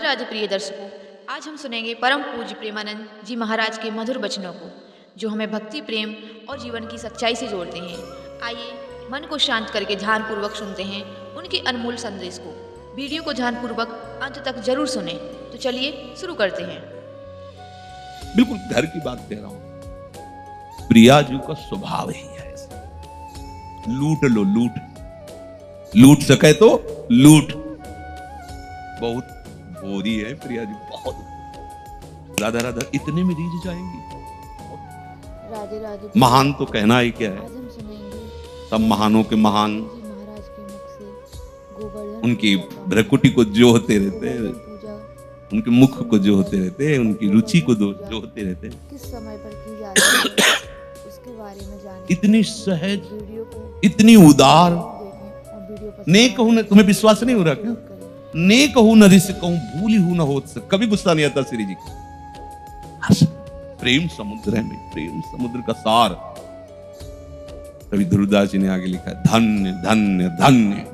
राधे प्रिय दर्शकों, आज हम सुनेंगे परम पूज्य प्रेमानंद जी महाराज के मधुर वचनों को, जो हमें भक्ति, प्रेम और जीवन की सच्चाई से जोड़ते हैं। आइए मन को शांत करके ध्यानपूर्वक सुनते हैं उनके अनमोल संदेश को। वीडियो को ध्यानपूर्वक अंत तक जरूर सुने। तो चलिए शुरू करते हैं। बिल्कुल घर की बात कह रहा हूं। प्रिया जी का स्वभाव ही है ऐसा। लूट लो, लूट सके तो लूट। बहुत भोरी है प्रिया जी, बहुत। राधा राधा इतने में रीझ जाएंगी। राधे राधे। महान तो कहना ही क्या है, आज हम सुनेंगे सब महानों के महान जी महाराज के मुख से गोवर्धन उनकी पूजा का भ्रकुटी को जो होते रहते हैं, गोवर्धन पूजा उनके मुख को जो होते रहते हैं, उनकी रुचि को जो होते रहते हैं। किस समय पर की जाती है उसके बारे में जानें। इतनी सहज, वीडियो को इतनी उदार। देखें और वीडियो पसंद ने आए कहूं न, तुम्हें विश्वास नहीं हो रहा क्या? करें। ने कहूं न रिस कहूं, भूली हूं न होत से। कभी गुस्सा नहीं आता श्री जी को। प्रेम समुद्र है, प्रेम समुद्र का सार। कवि ध्रुवदास जी ने आगे लिखा है, धन्य धन्य धन्य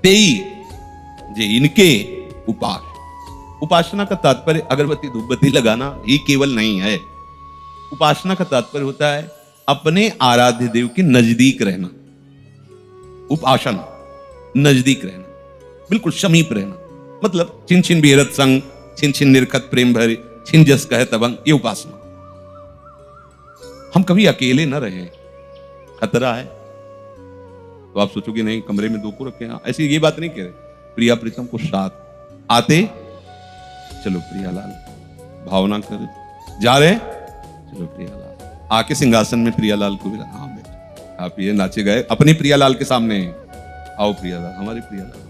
तेई जे इनके उपास। उपासना का तात्पर्य अगरबत्ती धूपबत्ती लगाना ही केवल नहीं है। उपासना का तात्पर्य होता है अपने आराध्य देव के नजदीक रहना। उपासना नजदीक रहना, बिल्कुल समीप रहना। मतलब छिन छिन बिहरत संग, छिन छिन निरखत प्रेम भरे, छिन जस कहे तबंग, ये उपासना। हम कभी अकेले न रहे, खतरा है। तो आप सोचोगे नहीं कमरे में दो को रखे हैं, ऐसी ये बात नहीं कह रहे। प्रिया प्रीतम को साथ आते, चलो प्रियालाल, भावना कर जा रहे, चलो प्रियालाल। आके सिंहासन में प्रियालाल को भी, हाँ बेटा आप ये नाचे गए अपनी प्रियालाल के सामने, आओ प्रियालाल, हमारी प्रियालाल।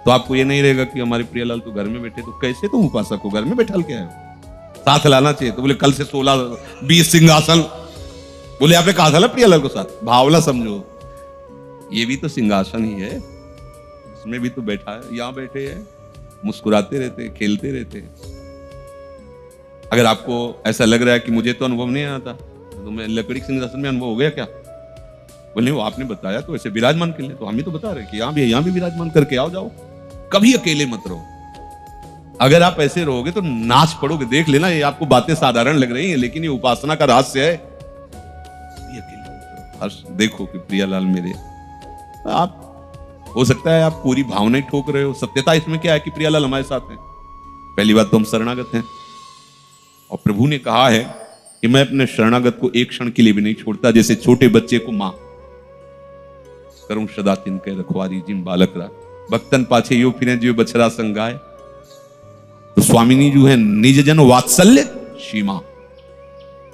तो आपको ये नहीं रहेगा कि हमारे प्रियालाल तो घर में बैठे, तो कैसे तुम उपासक को घर में बैठा के आए हो? साथ लाना चाहिए। तो बोले कल से 16-20 सिंहासन। बोले आपने कहा था ना प्रियालाल को साथ, भावना समझो। ये भी तो सिंहासन ही है, इसमें भी तो बैठा है, यहां बैठे हैं, मुस्कुराते रहते, खेलते रहते। अगर आपको ऐसा लग रहा है कि मुझे तो अनुभव नहीं आता, तो मैं लकड़ी के सिंहासन में अनुभव हो गया क्या? बोले वो आपने बताया तो ऐसे विराजमान के लिए, तो हम ही तो बता रहे कि यहां भी विराजमान करके आओ, जाओ। कभी अकेले मत रहो। अगर आप ऐसे रहोगे तो नाच पड़ोगे। देख लेना, ये आपको बातें साधारण लग रही हैं, लेकिन ये उपासना का रहस्य है। अकेले मत रहो। देखो कि प्रियालाल मेरे, आप हो सकता है आप पूरी भावना ही ठोक रहे हो। सत्यता इसमें क्या है कि प्रियालाल हमारे साथ हैं। पहली बात तो हम शरणागत हैं, और प्रभु ने कहा है कि मैं अपने शरणागत को एक क्षण के लिए भी नहीं छोड़ता। जैसे छोटे बच्चे को मां करूं सदा तिनके रखवारी, जिम बालक रा भक्तन पाछे यो फिरे जो बछड़ा संगाए। तो स्वामिनी जो है निज जन वात्सल्य सीमा,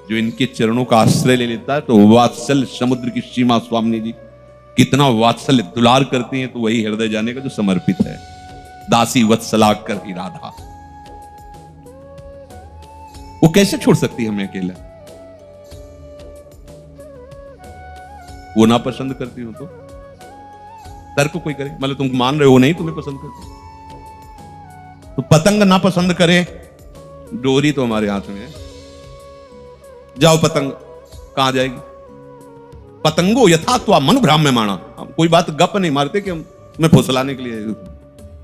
जो इनके चरणों का आश्रय ले लेता है, तो वात्सल्य समुद्र की सीमा स्वामिनी जी कितना वात्सल्य दुलार करती हैं। तो वही हृदय जाने का जो समर्पित है। दासी वत्सला कर ही राधा, वो कैसे छोड़ सकती है हमें अकेला? वो ना पसंद करती हो तो तर्क कोई करे, मतलब तुम मान रहे हो नहीं तुम्हें पसंद करते, तो पतंग ना पसंद करे, डोरी तो हमारे हाथ में है। जाओ पतंग, कहां जाएगी? पतंगो यथा तो मन भ्राम्यमाणा। हम कोई बात गप नहीं मारते कि हम तुम्हें फुसलाने के लिए।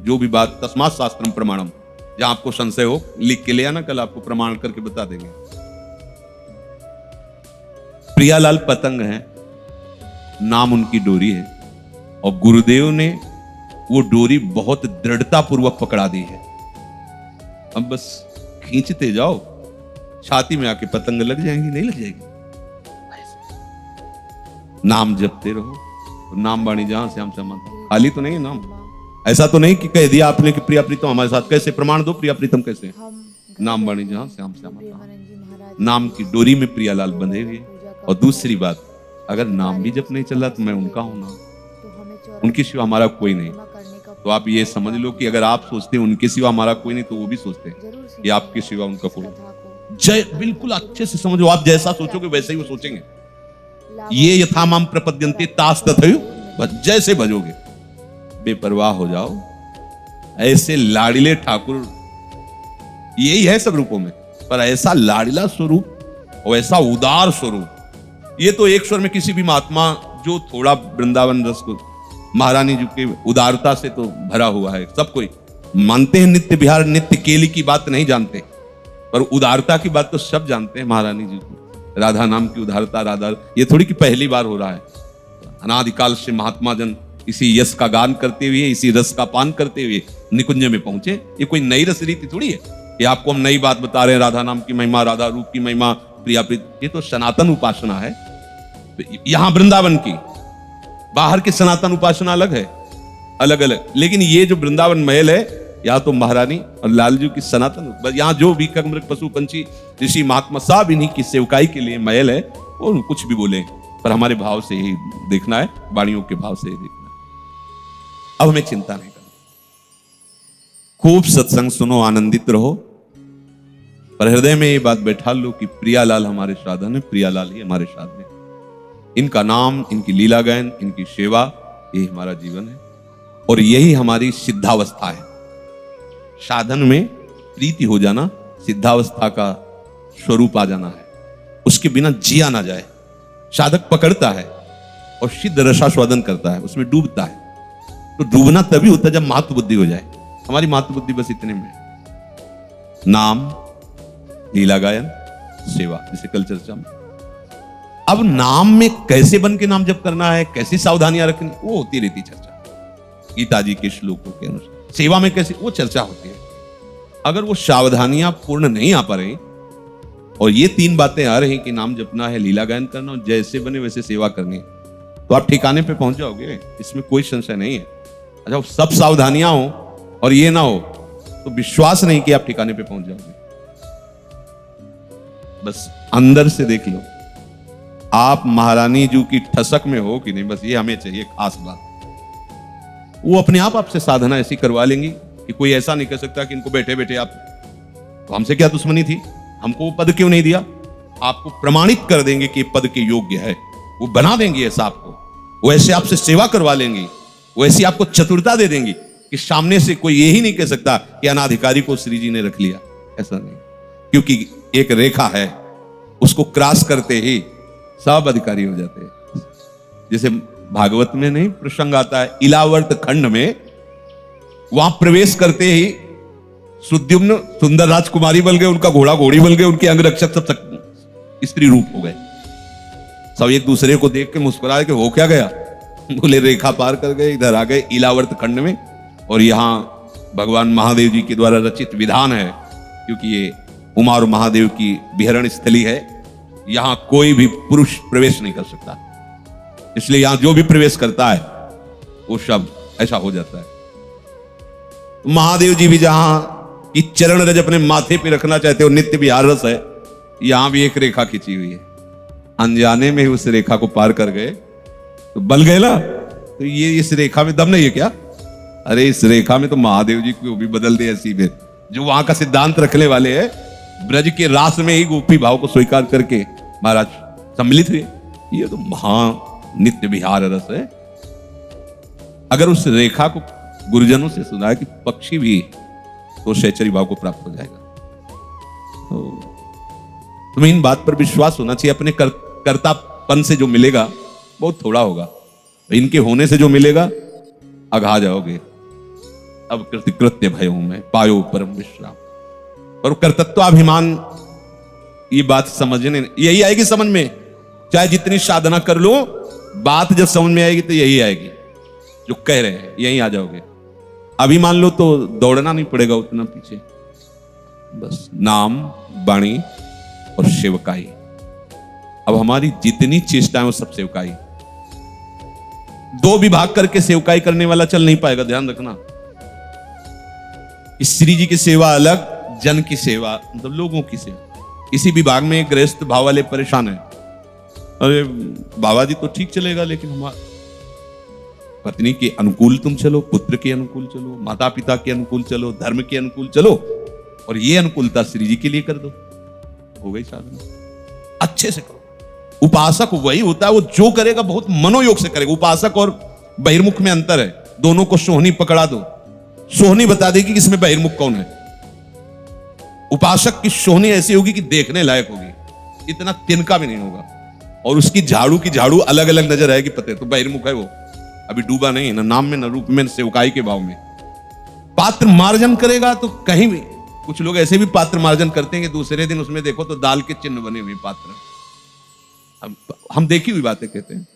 जो भी बात तस्मात् शास्त्रम प्रमाणम, जहां आपको संशय हो लिख के ले आना, कल आपको प्रमाण करके बता देंगे। प्रियालाल पतंग है, नाम उनकी डोरी है, और गुरुदेव ने वो डोरी बहुत दृढ़ता पूर्वक पकड़ा दी है। अब बस खींचते जाओ, छाती में आके पतंग लग जाएंगी, नहीं लग जाएगी? नाम जपते रहो, तो नाम बाणी जहां से हम समाता। खाली तो नहीं नाम, ऐसा तो नहीं कि कह दिया आपने कि प्रिया प्रीतम हमारे साथ। कैसे प्रमाण दो? प्रिया प्रीतम कैसे? नाम बाणी जहां से हम समाता। प्रेमानंद जी महाराज नाम की डोरी में प्रियालाल बंधे हुए। और दूसरी बात, अगर नाम भी जप नहीं चला तो मैं उनका हूं ना, तो हमें उनके सिवा हमारा कोई नहीं। करने का तो आप ये समझ लो कि अगर आप सोचते हैं उनके सिवा हमारा कोई नहीं, तो वो भी सोचते हैं जरूर कि आपके सिवा उनका कोई। कथा को जय, बिल्कुल अच्छे से समझो। आप जैसा सोचोगे वैसे ही वो सोचेंगे। ये यथा माम प्रपद्यन्ते तास तथैव, बस जैसे भजोगे। बेपरवाह हो जाओ, ऐसे लाड़िले ठाकुर यही है सब रूपों में, पर ऐसा लाड़िला स्वरूप और ऐसा उदार स्वरूप, ये तो एक स्वर में किसी भी महात्मा जो थोड़ा वृंदावन रस को, महारानी जी के उदारता से तो भरा हुआ है सब कोई, मानते हैं नित्य विहार, नित्य केली की बात नहीं जानते, पर उदारता की बात तो सब जानते हैं महारानी जी को। राधा नाम की उदारता, राधा, ये थोड़ी कि पहली बार हो रहा है। अनादिकाल से महात्मा जन इसी यश का गान करते हुए, इसी रस का पान करते हुए निकुंज में पहुंचे। ये कोई नई रस रीति थोड़ी है, ये आपको हम नई बात बता रहे हैं। राधा नाम की महिमा, राधा रूप की महिमा, प्रिया प्रीत, ये तो सनातन उपासना है। यहां वृंदावन की, बाहर की सनातन उपासना अलग है, अलग अलग। लेकिन ये जो वृंदावन महल है, या तो महारानी और लालजू की सनातन, यहाँ जो भी कमृग पशु पंछी ऋषि महात्मा सब इन्हीं की सेवकाई के लिए महल है। और कुछ भी बोले, पर हमारे भाव से ही देखना है, वाणियों के भाव से ही देखना है। अब हमें चिंता नहीं करनी, खूब सत्संग सुनो, आनंदित रहो, पर हृदय में ये बात बैठा लो कि प्रियालाल हमारे साधन है, प्रियालाल ही हमारे साधन है। इनका नाम, इनकी लीला गायन, इनकी सेवा, यही हमारा जीवन है और यही हमारी सिद्धावस्था है। साधन में प्रीति हो जाना सिद्धावस्था का स्वरूप आ जाना है। उसके बिना जिया ना जाए। साधक पकड़ता है और सिद्ध रसास्वादन करता है, उसमें डूबता है। तो डूबना तभी होता है जब मातृ बुद्धि हो जाए। हमारी मातृ बुद्धि बस इतने में है। नाम, लीला गायन, सेवा, जैसे कल चर्चा में। अब नाम में कैसे बन के नाम जप करना है, कैसी सावधानियां रखनी, वो होती रहती चर्चा गीता जी के श्लोकों के अनुसार। सेवा में कैसे, वो चर्चा होती है। अगर वो सावधानियां पूर्ण नहीं आ पा रही और ये तीन बातें आ रही कि नाम जपना है, लीला गायन करना और जैसे बने वैसे सेवा करनी है, तो आप ठिकाने पे पहुंच जाओगे, इसमें कोई संशय नहीं है। अच्छा, सब सावधानियां हो और ये ना हो तो विश्वास नहीं कि आप ठिकाने पे पहुंच जाओगे। बस अंदर से देख लो आप महारानी जी की ठसक में हो कि नहीं, बस ये हमें चाहिए खास बात। वो अपने आप आपसे साधना ऐसी करवा लेंगी कि कोई ऐसा नहीं कह सकता कि इनको बैठे बैठे आप, तो हमसे क्या दुश्मनी थी, हमको वो पद क्यों नहीं दिया। आपको प्रमाणित कर देंगे कि ये पद के योग्य है, वो बना देंगे ऐसा आपको, वो ऐसे आपसे सेवा करवा लेंगी, वो ऐसी आपको चतुरता दे देंगी कि सामने से कोई यही नहीं कह सकता कि अनाधिकारी को श्री जी ने रख लिया। ऐसा नहीं, क्योंकि एक रेखा है, उसको क्रॉस करते ही सब अधिकारी हो जाते हैं। जैसे भागवत में नहीं प्रसंग आता है, इलावर्त खंड में, वहां प्रवेश करते ही सुद्युम्न सुंदर राजकुमारी बन गए, उनका घोड़ा घोड़ी बन गए, उनके अंगरक्षक सब स्त्री रूप हो गए। सब एक दूसरे को देख के मुस्कुराए कि हो क्या गया। बोले रेखा पार कर गए, इधर आ गए इलावर्त खंड में। और यहां भगवान महादेव जी के द्वारा रचित विधान है, क्योंकि ये उमा और महादेव की विहरण स्थली है, यहां कोई भी पुरुष प्रवेश नहीं कर सकता। इसलिए यहां जो भी प्रवेश करता है वो सब ऐसा हो जाता है। महादेव जी भी जहां की चरण रज अपने माथे पे रखना चाहते हो, नित्य विहार रस है, यहां भी एक रेखा खींची हुई है। अनजाने में ही उस रेखा को पार कर गए तो बल गए ना। तो ये इस रेखा में दम नहीं है क्या? अरे इस रेखा में तो महादेव जी को भी बदल दे ऐसी में, जो वहां का सिद्धांत रखने वाले हैं, ब्रज के रास में ही गोपी भाव को स्वीकार करके महाराज सम्मिलित हुए। ये तो महा नित्य विहार रस है। अगर उस रेखा को गुरुजनों से सुना है कि पक्षी भी तो शैचरी भाव को प्राप्त हो जाएगा। तो तुम्हें इन बात पर विश्वास होना चाहिए। अपने कर्तापन से जो मिलेगा बहुत थोड़ा होगा, इनके होने से जो मिलेगा अघा जाओगे। अब कृत्य भय हूं मैं, पायो परम विश्राम। और कर्तत्वाभिमान, ये बात समझने यही आएगी समझ में। चाहे जितनी साधना कर लो, बात जब समझ में आएगी तो यही आएगी जो कह रहे हैं, यही आ जाओगे। अभी मान लो तो दौड़ना नहीं पड़ेगा उतना पीछे, बस नाम, वाणी और सेवकाई। अब हमारी जितनी चेष्टाएं वो सब सेवकाई। दो विभाग करके सेवकाई करने वाला चल नहीं पाएगा, ध्यान रखना। श्री जी की सेवा अलग, जन की सेवा मतलब लोगों की सेवा। इसी विभाग में एक गृहस्थ भाव वाले परेशान है। अरे बाबा जी तो ठीक चलेगा, लेकिन हमारा पत्नी के अनुकूल तुम चलो, पुत्र के अनुकूल चलो, माता पिता के अनुकूल चलो, धर्म के अनुकूल चलो, और ये अनुकूलता श्री जी के लिए कर दो, हो गई साधना। अच्छे से करो। उपासक वही होता है, वो जो करेगा बहुत मनोयोग से करेगा। उपासक और बहिर्मुख में अंतर है। दोनों को सोहनी पकड़ा दो, सोहनी बता देगी कि इसमें बहिर्मुख कौन है। उपासक की सोहनी ऐसी होगी कि देखने लायक होगी, इतना तिनका भी नहीं होगा, और उसकी झाड़ू की झाड़ू अलग अलग नजर आएगी। पते तो बहिर्मुख है वो, अभी डूबा नहीं, ना नाम में, ना रूप में, ना सेवकाई के भाव में। पात्र मार्जन करेगा तो कहीं भी, कुछ लोग ऐसे भी पात्र मार्जन करते हैं कि दूसरे दिन उसमें देखो तो दाल के चिन्ह बने हुए पात्र। हम देखी हुई बातें कहते हैं,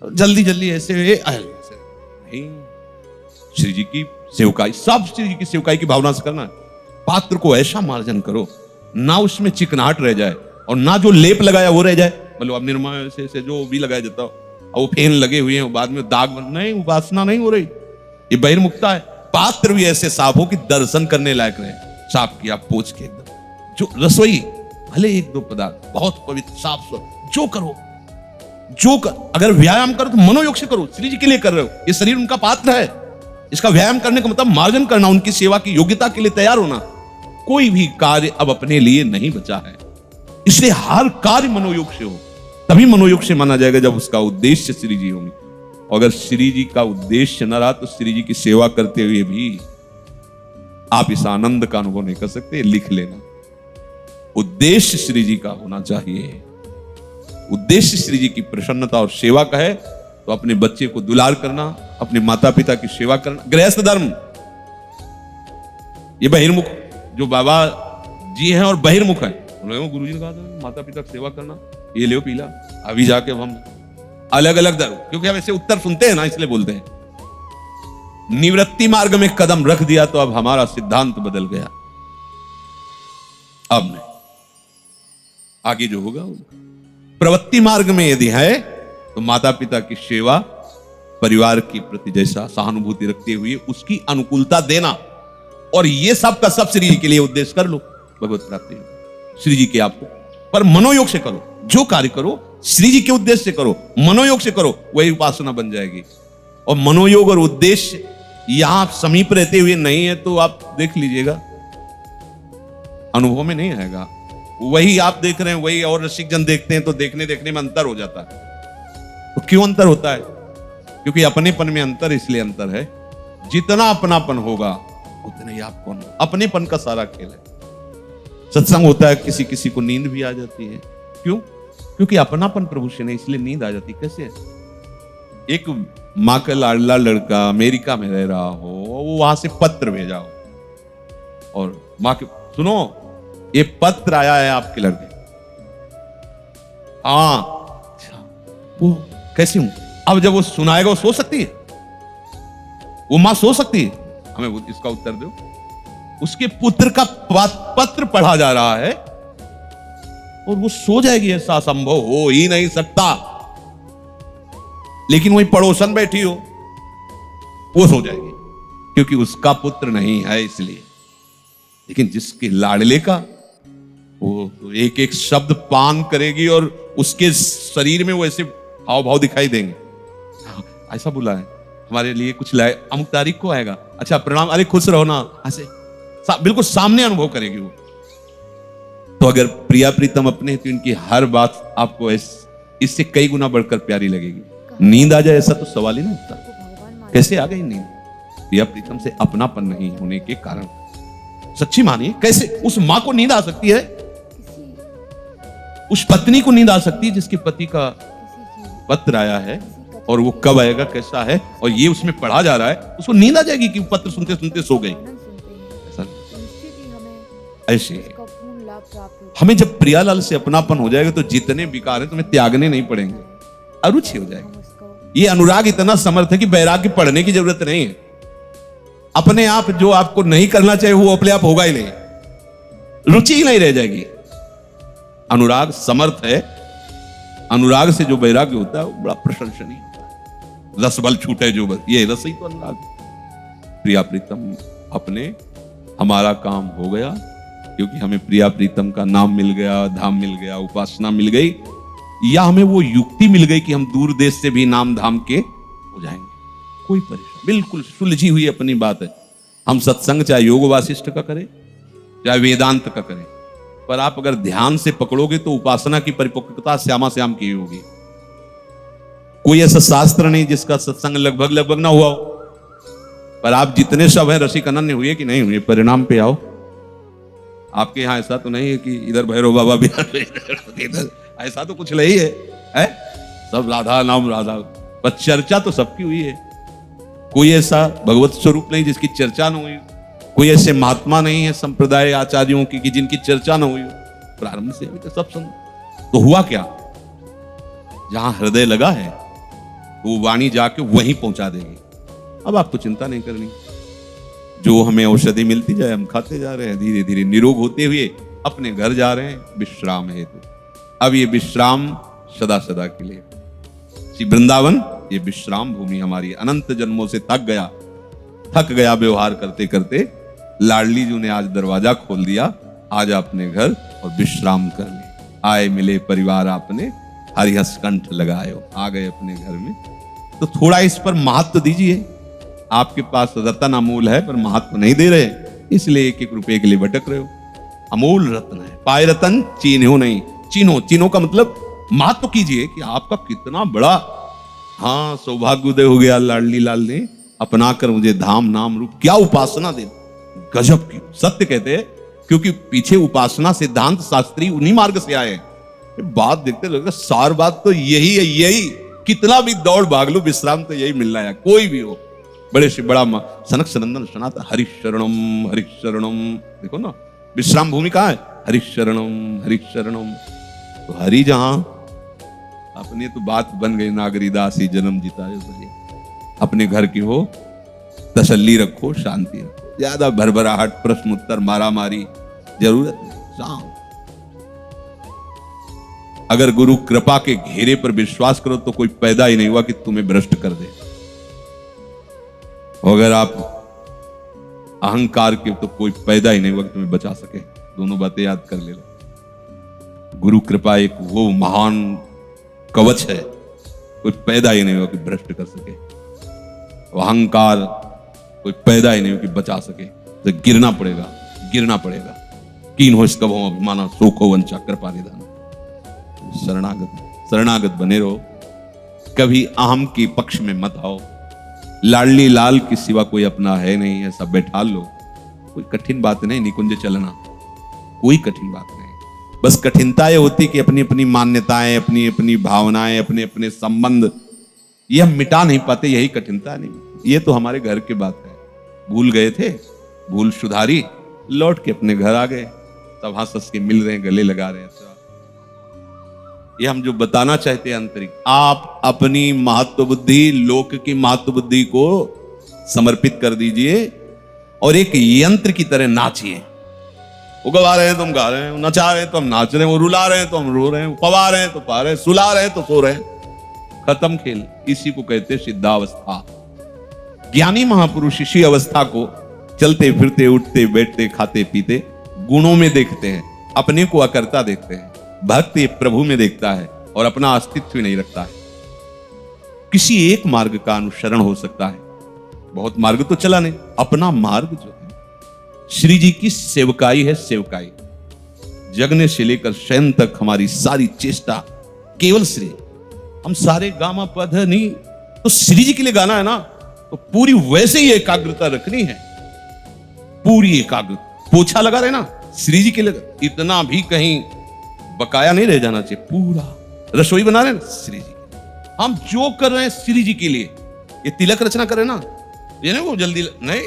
जल्दी जल्दी ऐसे नहीं। श्री जी की सेवकाई, सब श्री जी की सेवकाई की भावना से करना है। पात्र को ऐसा मार्जन करो ना उसमें चिकनाहट रह जाए और ना जो लेप लगाया वो रह जाए। मतलब अब निर्मा से जो भी लगाया जाता हो और वो फेन लगे हुए हैं बाद में दाग बन, नहीं, उपासना नहीं हो रही, ये बहिर्मुखता है। पात्र भी ऐसे साफ हो कि दर्शन करने लायक रहे, साफ किया पोंछ के एकदम। जो रसोई भले एक दो पदार्थ बहुत पवित्र साफ सुथरा, जो करो जो कर, अगर व्यायाम करो तो मनोयोग से करो, श्री जी के लिए कर रहे हो, ये शरीर उनका पात्र है, इसका व्यायाम करने का मतलब मार्जन करना, उनकी सेवा की योग्यता के लिए तैयार होना। कोई भी कार्य अब अपने लिए नहीं बचा है, इसलिए हर कार्य मनोयोग से हो, तभी मनोयोग से माना जाएगा जब उसका उद्देश्य श्री जी होंगे। अगर श्री जी का उद्देश्य न रहा तो श्री जी की सेवा करते हुए भी आप इस आनंद का अनुभव नहीं कर सकते। लिख लेना, उद्देश्य श्री जी का होना चाहिए। उद्देश्य श्री जी की प्रसन्नता और सेवा का है तो अपने बच्चे को दुलार करना, अपने माता पिता की सेवा करना, गृहस्थ धर्म। ये बहिर्मुख जो बाबा जी हैं और बहिर्मुख हैं, गुरु जी ने कहा था माता पिता की सेवा करना, ये ले पीला। अभी जाके हम अलग अलग धर्म, क्योंकि हम ऐसे उत्तर सुनते हैं ना, इसलिए बोलते हैं। निवृत्ति मार्ग में कदम रख दिया तो अब हमारा सिद्धांत बदल गया। अब नहीं, आगे जो होगा प्रवृत्ति मार्ग में यदि है तो माता पिता की सेवा, परिवार के प्रति जैसा सहानुभूति रखते हुए उसकी अनुकूलता देना, और ये सब का सब श्री जी के लिए उद्देश्य कर लो, भगवत प्राप्ति श्री जी के आपको। पर मनोयोग से करो, जो कार्य करो श्री जी के उद्देश्य से करो, मनोयोग से करो, वही उपासना बन जाएगी। और मनोयोग और उद्देश्य यहां समीप रहते हुए नहीं है तो आप देख लीजिएगा अनुभव में नहीं आएगा। वही आप देख रहे हैं, वही और रसिक जन देखते हैं तो देखने देखने में अंतर हो जाता है। तो क्यों अंतर होता है? क्योंकि अपनेपन में अंतर इसलिए अंतर है, जितना अपनापन होगा उतने ही आप कौन, अपनेपन का सारा खेल है। सत्संग होता है, किसी किसी को नींद भी आ जाती है। क्यों? क्योंकि अपनापन प्रभु से नहीं, इसलिए नींद आ जाती। कैसे? एक माँ का लाडला लड़का अमेरिका में रह रहा हो, वो वहां से पत्र भेजा हो और माँ के, सुनो ये पत्र आया है आपके लड़के। हाँ, वो कैसी हूं? अब जब वो सुनाएगा वो सो सकती है, वो मां सो सकती है? हमें इसका उत्तर दो। उसके पुत्र का पत्र पढ़ा जा रहा है और वो सो जाएगी, ऐसा संभव हो ही नहीं सकता। लेकिन वही पड़ोसन बैठी हो, वो सो जाएगी क्योंकि उसका पुत्र नहीं है इसलिए। लेकिन जिसके लाडले का, वो तो एक एक शब्द पान करेगी और उसके शरीर में वो ऐसे हाव भाव दिखाई देंगे। ऐसा बोला है हमारे लिए कुछ लाए, अमुक तारीख को आएगा, अच्छा प्रणाम, अरे खुश रहो ना, ऐसे बिल्कुल सामने अनुभव करेगी वो। तो अगर प्रिया प्रीतम अपने हैं तो इनकी हर बात आपको इससे कई गुना बढ़कर प्यारी लगेगी। नींद आ जाए ऐसा तो सवाल ही नहीं उठता। कैसे आ गई नींद? प्रिया प्रीतम से अपनापन नहीं होने के कारण। सच्ची मानिए, कैसे उस मां को नींद आ सकती है, उस पत्नी को नींद आ सकती है जिसके पति का पत्र आया है और वो कब आएगा, कैसा है, और ये उसमें पढ़ा जा रहा है, उसको नींद आ जाएगी कि पत्र सुनते सुनते सो गई। ऐसे हमें जब प्रियालाल से अपनापन हो जाएगा तो जितने विकार है तुम्हें त्यागने नहीं पड़ेंगे, अरुचि हो जाएगी। ये अनुराग इतना समर्थ है कि वैराग्य पढ़ने की जरूरत नहीं है। अपने आप जो आपको नहीं करना चाहिए वो अपने आप होगा ही नहीं, रुचि ही नहीं रह जाएगी। अनुराग समर्थ है, अनुराग से जो वैराग्य होता है वो बड़ा प्रशंसनीय होता है। रस बल छूटे जो बल, ये रस ही तो अनुराग। प्रिया प्रीतम अपने, हमारा काम हो गया क्योंकि हमें प्रिया प्रीतम का नाम मिल गया, धाम मिल गया, उपासना मिल गई, या हमें वो युक्ति मिल गई कि हम दूर देश से भी नाम धाम के हो जाएंगे। कोई परेशानी, बिल्कुल सुलझी हुई अपनी बात है। हम सत्संग चाहे योग वासिष्ठ का करें चाहे वेदांत का करें, पर आप अगर ध्यान से पकड़ोगे तो उपासना की परिपक्वता श्यामा श्याम की होगी। कोई ऐसा शास्त्र नहीं जिसका सत्संग लगभग लगभग ना हुआ हो, पर आप जितने सब हैं रसिक अनन्य हुए कि नहीं हुए, परिणाम पे आओ। आपके यहां ऐसा तो नहीं है कि इधर भैरव बाबा बिहार में इधर, ऐसा तो कुछ नहीं है, सब राधा नाम राधा, पर चर्चा तो सबकी हुई है। कोई ऐसा भगवत स्वरूप नहीं जिसकी चर्चा न हुई हो। कोई ऐसे महात्मा नहीं है संप्रदाय आचार्यों की कि जिनकी चर्चा न हुई हो। प्रारंभ से अभी तक सब सुन। तो हुआ क्या, जहां हृदय लगा है वो वाणी जाके वहीं पहुंचा देगी। अब आपको चिंता नहीं करनी, जो हमें औषधि मिलती जाए हम खाते जा रहे हैं, धीरे धीरे निरोग होते हुए अपने घर जा रहे हैं विश्राम हेतु। अब ये विश्राम सदा सदा के लिए। श्री वृंदावन ये विश्राम भूमि हमारी अनंत जन्मों से थक गया व्यवहार करते करते। लाडली जी ने आज दरवाजा खोल दिया, आज अपने घर और विश्राम कर ले। आए मिले परिवार आपने, हरिहस कंठ लगायो, आ गए अपने घर में। तो थोड़ा इस पर महत्व दीजिए। आपके पास रतन अमूल है पर महत्व नहीं दे रहे, इसलिए एक एक रुपए के लिए भटक रहे हो। अमूल रत्न है, पाए रतन चीन्हो नहीं। चीन्हो का मतलब महत्व कीजिए कि आपका कितना बड़ा हाँ सौभाग्योदय हो गया। लाडली लाल ने अपना कर मुझे धाम नाम रूप, क्या उपासना दे, गजब की। सत्य कहते हैं क्योंकि पीछे उपासना सिद्धांत शास्त्री उन्हीं मार्ग से आए। बात देखते लोग, सार बात तो यही है, यही कितना भी दौड़ भाग लो विश्राम तो यही मिलना है। कोई भी हो, बड़े से बड़ा सनक सनंदन सनातन हरिशरणम हरिशरणम। देखो ना विश्राम भूमि कहाँ है, हरिशरणम हरिशरणम। तो हरि जहां, अपने तो बात बन गई नागरीदासी जन्म जितायो भले। अपने घर की हो, तसल्ली रखो, शांति रखो। ज्यादा भरभराहट, प्रश्न उत्तर, मारा मारी जरूरत नहीं। शांत। अगर गुरु कृपा के घेरे पर विश्वास करो तो कोई पैदा ही नहीं हुआ कि तुम्हें भ्रष्ट कर दे। अगर आप अहंकार के, तो कोई पैदा ही नहीं हुआ कि तुम्हें बचा सके। दोनों बातें याद कर ले लो। गुरु कृपा एक वो महान कवच है, कोई पैदा ही नहीं हुआ कि भ्रष्ट कर सके। अहंकार कोई पैदा ही नहीं हुआ कि बचा सके। तो गिरना पड़ेगा। कीन हो इसका भो अभिमाना, शोक हो वंचा, कृपा निधान। शरणागत बने रहो, कभी अहम के पक्ष में मत आओ। लाडली लाल के सिवा कोई अपना है नहीं, ऐसा बैठा लो। कोई कठिन बात नहीं निकुंज चलना, कोई कठिन बात नहीं। बस कठिनता ये होती कि अपनी अपनी मान्यताएं, अपनी अपनी भावनाएं, अपने अपने संबंध ये हम मिटा नहीं पाते, यही कठिनता नहीं। ये तो हमारे घर की बात है। भूल गए थे, भूल सुधारी, लौट के अपने घर आ गए। सब हंस हंस के मिल रहे हैं, गले लगा रहे हैं। ये हम जो बताना चाहते हैं आंतरिक, आप अपनी महत्व बुद्धि, लोक की महत्व बुद्धि को समर्पित कर दीजिए और एक यंत्र की तरह नाचिए। वो गवा रहे हैं तो हम गा रहे हैं, नचा रहे हैं तो हम नाच रहे हैं, वो रुला रहे हैं तो हम रो रहे हैं, पवा रहे हैं तो पा रहे हैं, सुला रहे हैं तो सो रहे हैं। खत्म खेल। इसी को कहते हैं सिद्धावस्था। ज्ञानी महापुरुष इसी अवस्था को चलते फिरते, उठते बैठते, खाते पीते गुणों में देखते हैं, अपने को अकर्ता देखते हैं। भक्त ये प्रभु में देखता है और अपना अस्तित्व नहीं रखता है। किसी एक मार्ग का अनुसरण हो सकता है, बहुत मार्ग तो चला नहीं। अपना मार्ग जो है श्री जी की सेवकाई है, सेवकाई। जगने से लेकर शयन तक हमारी सारी चेष्टा केवल श्री। हम सारे गामा पध नहीं तो श्री जी के लिए गाना है ना, तो पूरी वैसे ही एकाग्रता रखनी है, पूरी एकाग्रता। पोछा लगा रहे ना श्री जी के लिए, इतना भी कहीं बकाया नहीं रह जाना चाहिए। पूरा रसोई बना रहे हैं श्री जी, हम जो कर रहे हैं श्री जी के लिए। ये तिलक रचना कर रहे हैं ना, ये नहीं वो जल्दी नहीं,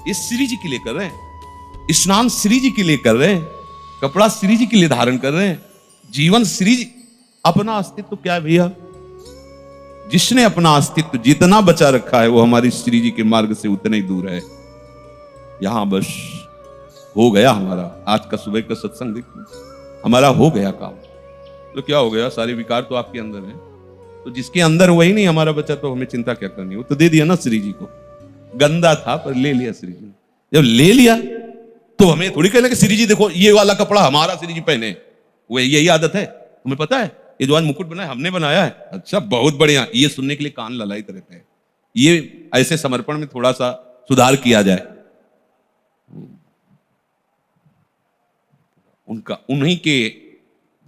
ये श्री जी के लिए कर रहे हैं। स्नान श्री जी के लिए कर रहे हैं, कपड़ा श्री जी के लिए धारण कर रहे हैं, जीवन श्री जी। अपना अस्तित्व क्या है भैया? जिसने अपना अस्तित्व जितना बचा रखा है वो हमारी श्री जी के मार्ग से उतना ही दूर है। यहां बस हो गया हमारा आज का सुबह का सत्संग देखिए, हमारा हो गया काम। तो क्या हो गया? सारे विकार तो आपके अंदर हैं, तो जिसके अंदर वही नहीं हमारा बचा, तो हमें चिंता क्या करनी? वो तो दे दिया ना श्री जी को। गंदा था पर ले लिया श्री जी ने। जब ले लिया तो हमें थोड़ी कहना कि श्री जी देखो ये वाला कपड़ा हमारा श्री जी पहने। वो यही आदत है, तुम्हें पता है? ये जो आज मुकुट बनाया हमने बनाया है। अच्छा बहुत बढ़िया, ये सुनने के लिए कान ललायत रहते हैं। ये ऐसे समर्पण में थोड़ा सा सुधार किया जाए। उनका उन्हीं के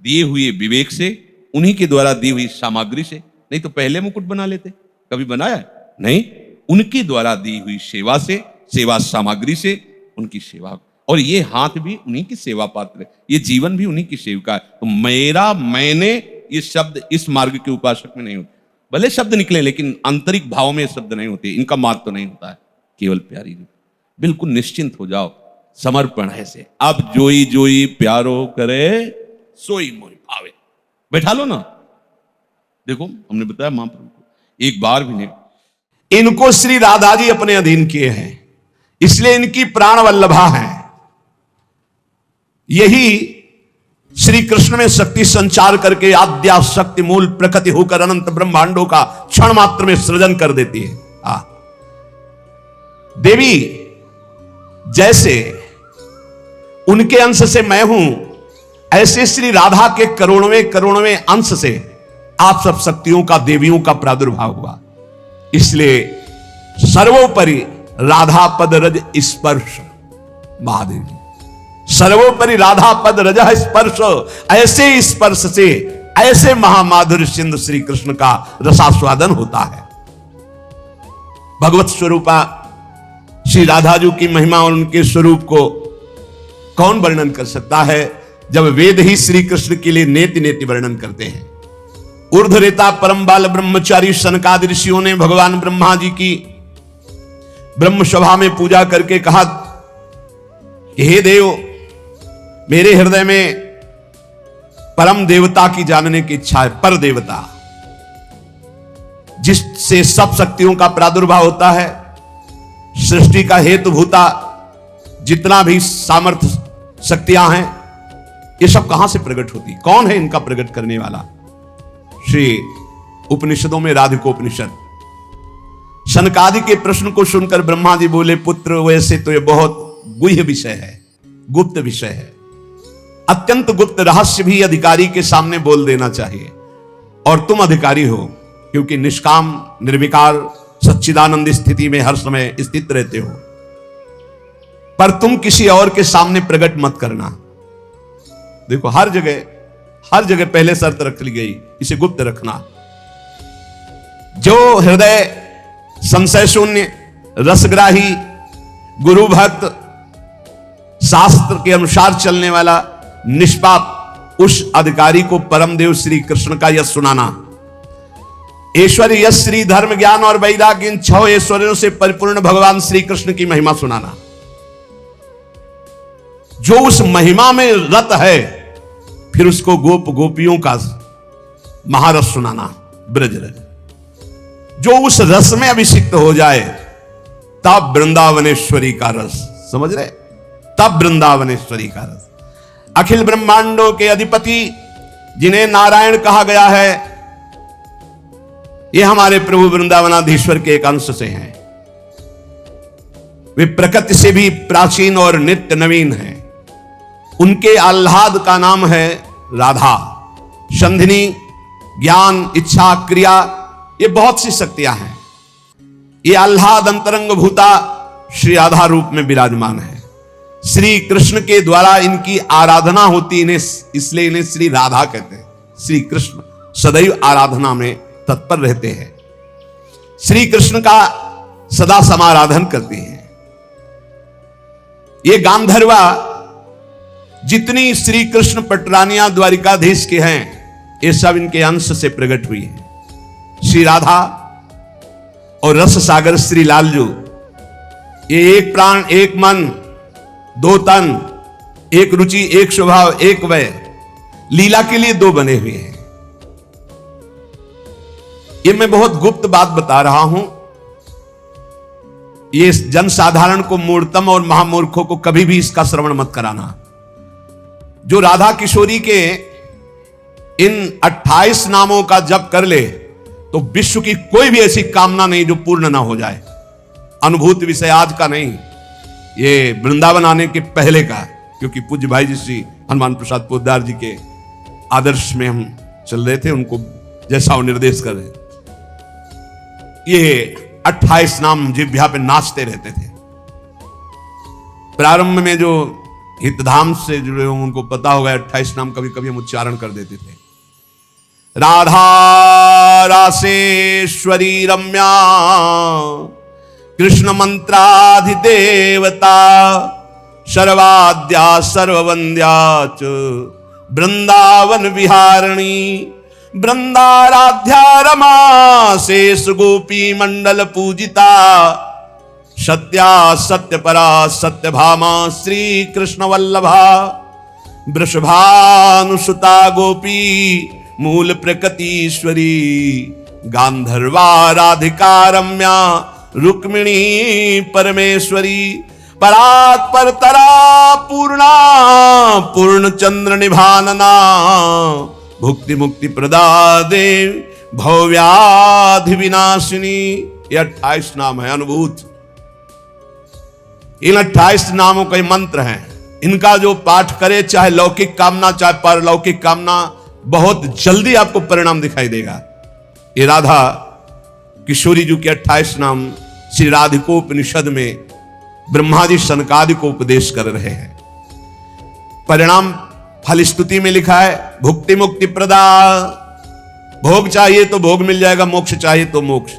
दिए हुए विवेक से, उन्हीं के द्वारा दी हुई सामग्री से, नहीं तो पहले मुकुट बना लेते। कभी बनाया नहीं, उनके द्वारा दी हुई सेवा से, सेवा सामग्री से, उनकी सेवा। और ये हाथ भी उन्हीं की सेवा पात्र है, ये जीवन भी उन्हीं की सेविका है। तो मेरा, मैंने, ये शब्द इस मार्ग के उपासक में नहीं होते। भले शब्द निकले लेकिन आंतरिक भाव में शब्द नहीं होते, इनका मार्ग तो नहीं होता है, केवल प्यारी रूप। बिल्कुल निश्चिंत हो जाओ, समर्पण है से। अब जोई जोई प्यारो करे सोई मोई भावे। बैठा लो ना। देखो हमने बताया महाप्रभु को एक बार भी नहीं, इनको श्री राधा जी अपने अधीन किए हैं, इसलिए इनकी प्राण वल्लभा है। यही श्री कृष्ण में शक्ति संचार करके आद्या शक्ति मूल प्रकृति होकर अनंत ब्रह्मांडों का क्षण मात्र में सृजन कर देती है। देवी जैसे उनके अंश से मैं हूं, ऐसे श्री राधा के करोड़वें अंश से आप सब शक्तियों का, देवियों का प्रादुर्भाव हुआ। इसलिए सर्वोपरि राधा पद रज स्पर्श महादेवी, सर्वोपरि राधा पद रज स्पर्श, ऐसे स्पर्श से ऐसे महामाधुर्य सिंधु श्री कृष्ण का रसास्वादन होता है। भगवत स्वरूपा श्री राधा जी की महिमा और उनके स्वरूप को कौन वर्णन कर सकता है, जब वेद ही श्री कृष्ण के लिए नेति नेति वर्णन करते हैं। ऊर्ध्वरेता परम बाल ब्रह्मचारी सनकादि ऋषियों ने भगवान ब्रह्मा जी की ब्रह्म सभा में पूजा करके कहा, हे देव, मेरे हृदय में परम देवता की जानने की इच्छा है। पर देवता जिससे सब शक्तियों का प्रादुर्भाव होता है, सृष्टि का हेतु भूता जितना भी सामर्थ्य शक्तियां हैं, ये सब कहां से प्रकट होती, कौन है इनका प्रकट करने वाला? श्री उपनिषदों में राधिकोपनिषद। सनकादि के प्रश्न को सुनकर ब्रह्मा जी बोले, पुत्र वैसे तो ये बहुत गुह्य विषय है, गुप्त विषय है, अत्यंत गुप्त रहस्य भी अधिकारी के सामने बोल देना चाहिए। और तुम अधिकारी हो, क्योंकि निष्काम निर्विकार सच्चिदानंद स्थिति में हर समय स्थित रहते हो, पर तुम किसी और के सामने प्रकट मत करना। देखो हर जगह पहले शर्त रख ली गई, इसे गुप्त रखना। जो हृदय संशय शून्य, रसग्राही, गुरु भक्त, शास्त्र के अनुसार चलने वाला, निष्पाप, उस अधिकारी को परमदेव श्री कृष्ण का यश सुनाना। ऐश्वर्य, यश, श्री, धर्म, ज्ञान और वैराग्य, इन 6 ऐश्वर्यों से परिपूर्ण भगवान श्री कृष्ण की महिमा सुनाना। जो उस महिमा में रत है, फिर उसको गोप गोपियों का महारस सुनाना, ब्रज रज। जो उस रस में अभिषिक्त हो जाए, तब वृंदावनेश्वरी का रस, समझ रहे, तब वृंदावनेश्वरी का रस। अखिल ब्रह्मांडों के अधिपति जिन्हें नारायण कहा गया है, ये हमारे प्रभु वृंदावनाधीश्वर के एक अंश से हैं। वे प्रकृति से भी प्राचीन और नित्य नवीन हैं। उनके आह्लाद का नाम है राधा। संधिनी, ज्ञान, इच्छा, क्रिया, ये बहुत सी शक्तियां हैं। ये आह्लाद अंतरंग भूता श्री राधा रूप में विराजमान है। श्री कृष्ण के द्वारा इनकी आराधना होती, इन्हें इसलिए इन्हें श्री राधा कहते हैं। श्री कृष्ण सदैव आराधना में तत्पर रहते हैं, श्री कृष्ण का सदा समाराधन करते हैं। ये गांधर्वा जितनी श्री कृष्ण पटरानियां द्वारिकाधीश के हैं, ये सब इनके अंश से प्रकट हुई है। श्री राधा और रस सागर श्री लालजू, ये एक प्राण, एक मन, 2 तन, एक रुचि, एक स्वभाव, एक वय, लीला के लिए 2 बने हुए हैं। ये मैं बहुत गुप्त बात बता रहा हूं। ये जनसाधारण को, मूर्तम और महामूर्खों को कभी भी इसका श्रवण मत कराना। जो राधा किशोरी के इन 28 नामों का जप कर ले, तो विश्व की कोई भी ऐसी कामना नहीं जो पूर्ण ना हो जाए। अनुभूति विषय आज का नहीं, ये वृंदावन आने के पहले का, क्योंकि पूज्य भाई जी श्री हनुमान प्रसाद पोद्दार जी के आदर्श में हम चल रहे थे, उनको जैसा वो निर्देश कर रहे। ये 28 नाम जिह्वा पे नाचते रहते थे। प्रारंभ में जो हितधाम से जुड़े हों उनको पता होगा, 28 नाम कभी कभी हम उच्चारण कर देते थे। राधा रासेश्वरी रम्या, कृष्ण मंत्राधिदेवता, सर्वाद्या सर्ववंद्या च, वृंदावन विहारिणी, वृंदाराध्या रमा शेष गोपी मंडल पूजिता सत्या सत्यपरा सत्यभामा श्री कृष्ण वल्लभा वृषभानुसुता गोपी मूल प्रकृतीश्वरी गांधर्वा राधिका रम्या रुक्मिणी परमेश्वरी परात् परतरा पूर्णा पूर्ण चंद्र निभानना भुक्ति मुक्ति प्रदा देव भवव्याधि विनाशिनी। ये 28 नाम है अनुभूत। इन 28 नामों के मंत्र हैं। इनका जो पाठ करे, चाहे लौकिक कामना चाहे परलौकिक कामना, बहुत जल्दी आपको परिणाम दिखाई देगा। ये राधा किशोरी जी के 28 नाम श्री राधिकोपनिषद में ब्रह्मा जी सनकादि को उपदेश कर रहे हैं। परिणाम फल स्तुति में लिखा है भुक्ति मुक्ति प्रदा। भोग चाहिए तो भोग मिल जाएगा, मोक्ष चाहिए तो मोक्ष।